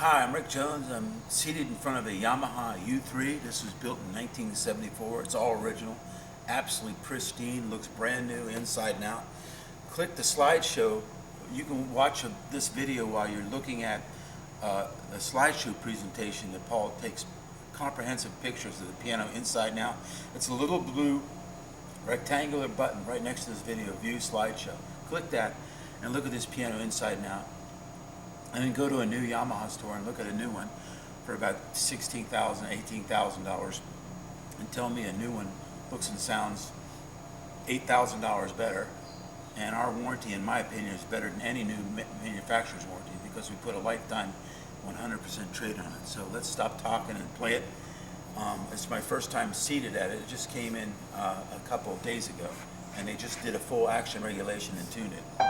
Hi, I'm Rick Jones. I'm seated in front of a Yamaha U3. This was built in 1974. It's all original, absolutely pristine, looks brand new inside and out. Click the slideshow. You can watch this video while you're looking at a slideshow presentation that Paul takes comprehensive pictures of the piano inside and out. It's a little blue rectangular button right next to this video, View Slideshow. Click that and look at this piano inside and out. And then go to a new Yamaha store and look at a new one for about $16,000, $18,000 and tell me a new one looks and sounds $8,000 better. And our warranty, in my opinion, is better than any new manufacturer's warranty because we put a lifetime 100% trade on it. So let's stop talking and play it. It's my first time seated at it. It just came in a couple of days ago, and they just did a full action regulation and tuned it.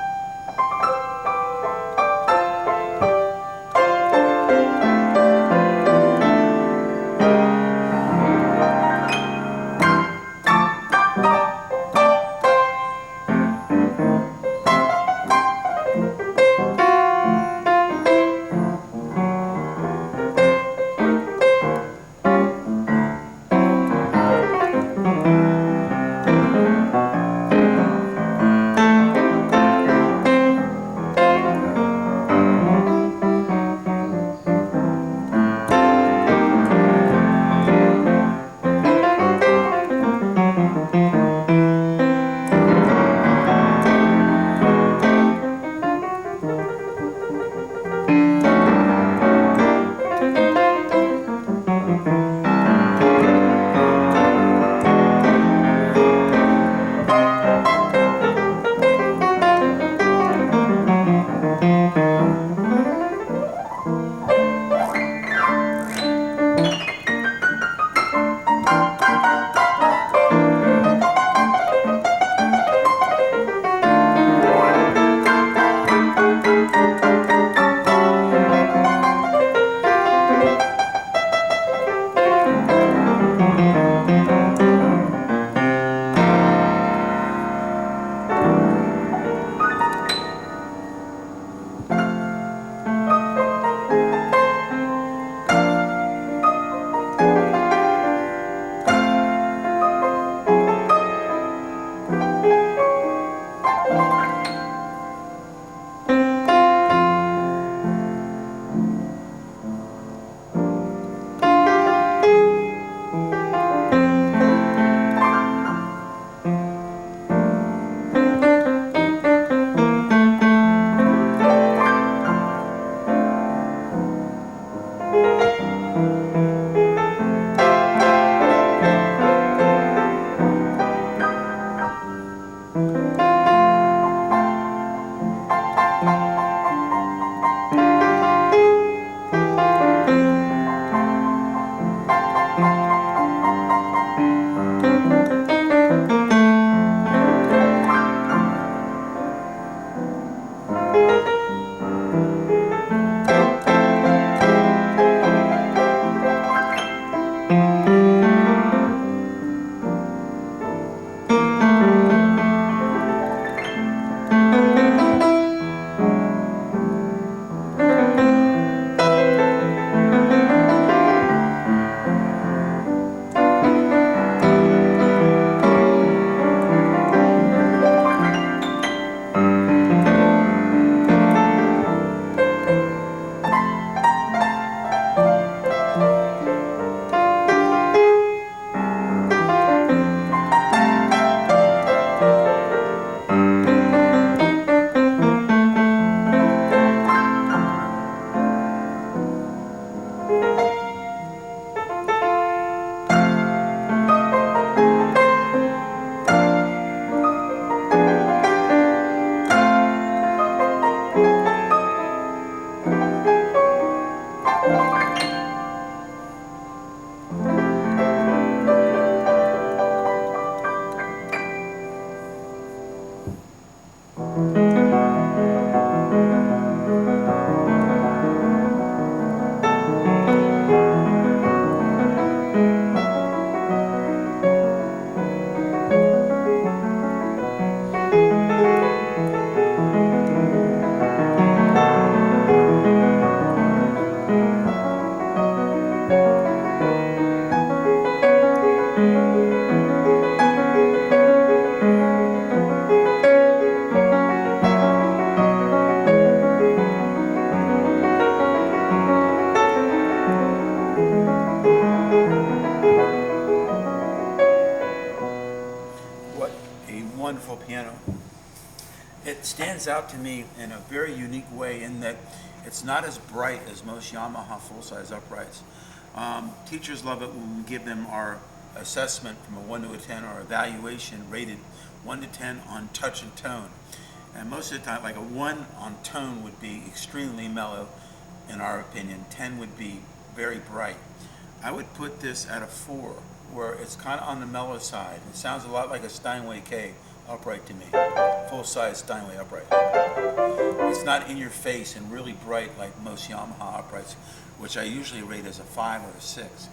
it stands out to me in a very unique way in that it's not as bright as most Yamaha full-size uprights. Teachers love it when we give them our assessment from a 1 to a 10, or evaluation rated 1 to 10 on touch and tone. And most of the time, like a 1 on tone would be extremely mellow, in our opinion. 10 would be very bright. I would put this at a 4, where it's kind of on the mellow side. It sounds a lot like a Steinway K upright to me, full-size Steinway upright. It's not in your face and really bright like most Yamaha uprights, which I usually rate as a 5 or a 6.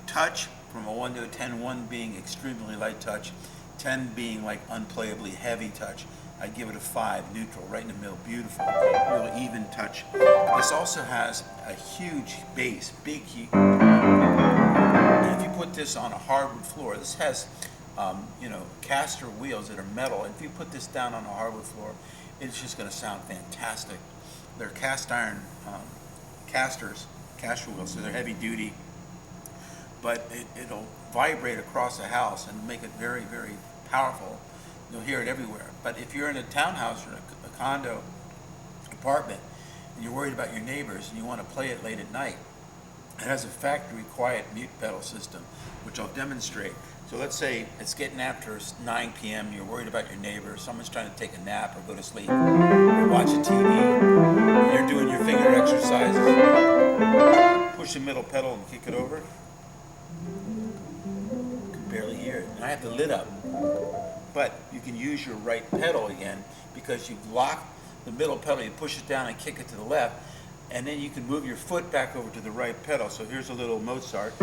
Touch from a 1 to a 10, 1 being extremely light touch, 10 being like unplayably heavy touch. I'd give it a 5, neutral, right in the middle, beautiful, really even touch. This also has a huge bass, big heat. And if you put this on a hardwood floor, this has caster wheels that are metal. And if you put this down on a hardwood floor, it's just going to sound fantastic. They're cast iron caster wheels, so they're heavy duty, but it'll vibrate across the house and make it very, very powerful. You'll hear it everywhere. But if you're in a townhouse or a condo apartment and you're worried about your neighbors and you want to play it late at night, it has a factory quiet mute pedal system, which I'll demonstrate. So let's say it's getting after 9 p.m. You're worried about your neighbor. Someone's trying to take a nap or go to sleep. You're watching TV. You're doing your finger exercises. Push the middle pedal and kick it over. You can barely hear it. And I have the lid up. But you can use your right pedal again because you've locked the middle pedal. You push it down and kick it to the left. And then you can move your foot back over to the right pedal. So here's a little Mozart.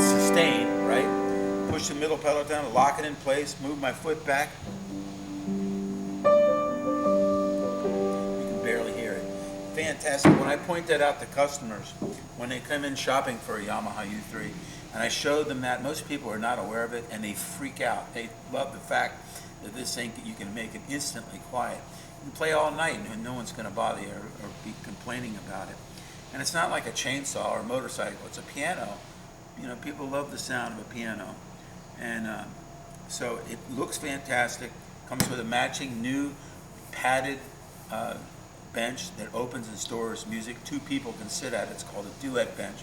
Sustain, right? Push the middle pedal down, lock it in place, move my foot back. You can barely hear it. Fantastic. When I point that out to customers, when they come in shopping for a Yamaha U3, and I show them that, most people are not aware of it and they freak out. They love the fact that this thing, you can make it instantly quiet. You can play all night and no one's going to bother you or be complaining about it. And it's not like a chainsaw or a motorcycle, it's a piano. People love the sound of a piano. And so it looks fantastic. Comes with a matching new padded bench that opens and stores music. 2 people can sit at it. It's called a duet bench.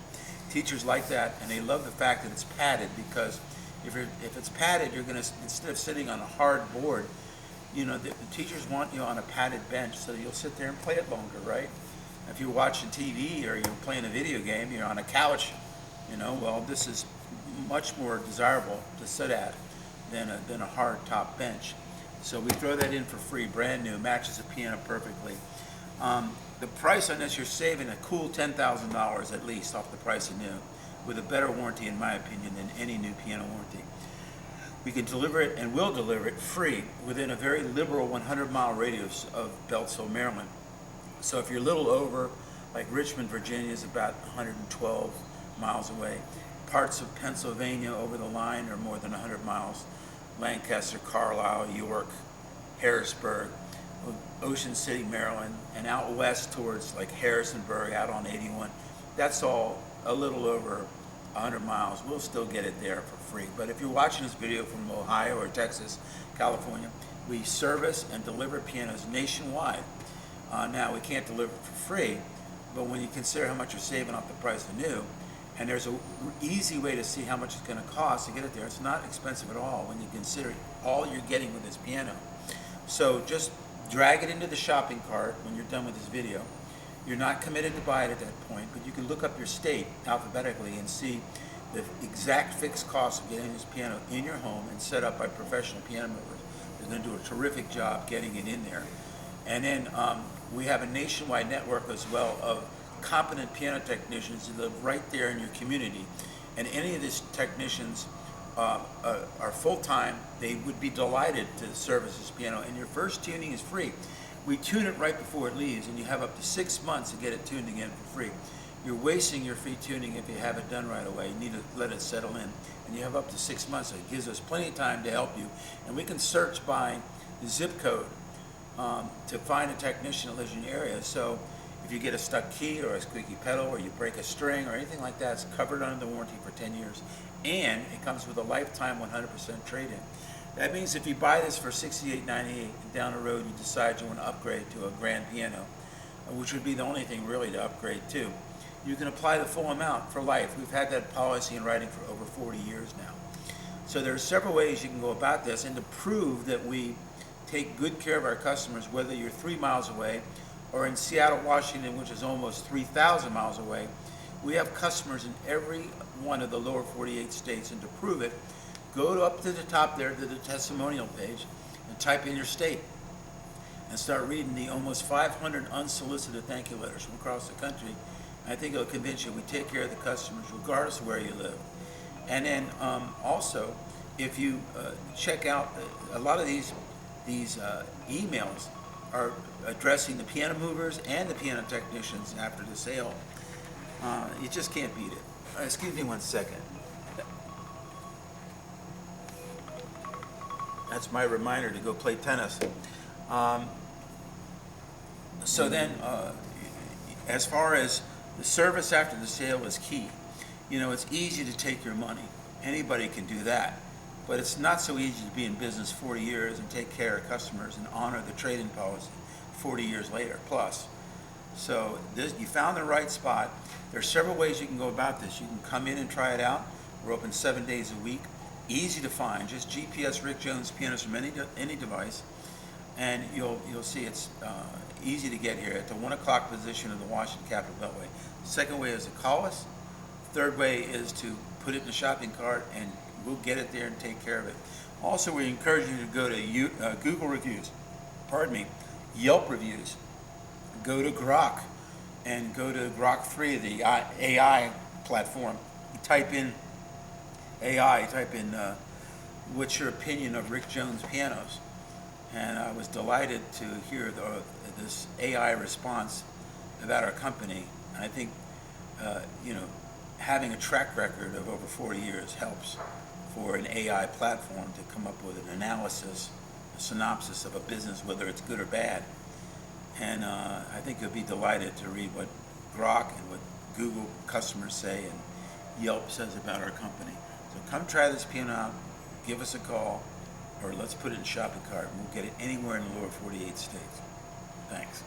Teachers like that, and they love the fact that it's padded, because if it's padded, you're going to, instead of sitting on a hard board, the teachers want you on a padded bench so you'll sit there and play it longer, right? If you're watching TV or you're playing a video game, you're on a couch, well, this is much more desirable to sit at than a hard top bench. So we throw that in for free, brand new, matches the piano perfectly. The price on this, you're saving a cool $10,000 at least off the price of new, with a better warranty, in my opinion, than any new piano warranty. We can deliver it and will deliver it free within a very liberal 100-mile radius of Beltsville, Maryland. So if you're a little over, like Richmond, Virginia is about 112 miles away. Parts of Pennsylvania over the line are more than 100 miles. Lancaster, Carlisle, York, Harrisburg, Ocean City, Maryland, and out west towards like Harrisonburg, out on 81. That's all a little over 100 miles. We'll still get it there for free. But if you're watching this video from Ohio or Texas, California, we service and deliver pianos nationwide. Now, we can't deliver for free, but when you consider how much you're saving off the price of new, and there's an easy way to see how much it's going to cost to get it there. It's not expensive at all when you consider all you're getting with this piano. So just drag it into the shopping cart when you're done with this video. You're not committed to buy it at that point, but you can look up your state alphabetically and see the exact fixed cost of getting this piano in your home and set up by professional piano movers. They're going to do a terrific job getting it in there. And then we have a nationwide network as well of competent piano technicians who live right there in your community. And any of these technicians are full-time. They would be delighted to service this piano. And your first tuning is free. We tune it right before it leaves, and you have up to 6 months to get it tuned again for free. You're wasting your free tuning if you have it done right away. You need to let it settle in. And you have up to 6 months, so it gives us plenty of time to help you. And we can search by the zip code to find a technician that lives in your area. So if you get a stuck key or a squeaky pedal or you break a string or anything like that, it's covered under the warranty for 10 years. And it comes with a lifetime 100% trade-in. That means if you buy this for $68.98 and down the road you decide you want to upgrade to a grand piano, which would be the only thing really to upgrade to, you can apply the full amount for life. We've had that policy in writing for over 40 years now. So there are several ways you can go about this, and to prove that we take good care of our customers, whether you're 3 miles away or in Seattle, Washington, which is almost 3,000 miles away, we have customers in every one of the lower 48 states, and to prove it, go up to the top there to the testimonial page and type in your state and start reading the almost 500 unsolicited thank you letters from across the country. And I think it'll convince you we take care of the customers regardless of where you live. And then also, if you check out a lot of these emails are addressing the piano movers and the piano technicians after the sale. You just can't beat it. Excuse me one second. That's my reminder to go play tennis. So then, as far as the service after the sale is key. You know, it's easy to take your money. Anybody can do that. But it's not so easy to be in business 40 years and take care of customers and honor the trade-in policy 40 years later plus. So you found the right spot. There are several ways you can go about this. You can come in and try it out. We're open 7 days a week. Easy to find. Just GPS Rick Jones pianos from any device, and you'll see it's easy to get here at the 1 o'clock position of the Washington Capitol Beltway. Second way is to call us. Third way is to put it in the shopping cart, and we'll get it there and take care of it. Also, we encourage you to go to Google reviews, Yelp reviews. Go to Grok and go to Grok 3, the AI platform. You type in AI, what's your opinion of Rick Jones pianos? And I was delighted to hear this AI response about our company. And I think, having a track record of over 40 years helps for an AI platform to come up with an analysis, a synopsis of a business, whether it's good or bad. And I think you'll be delighted to read what Grok and what Google customers say and Yelp says about our company. So come try this piano out, give us a call, or let's put it in shopping cart and we'll get it anywhere in the lower 48 states. Thanks.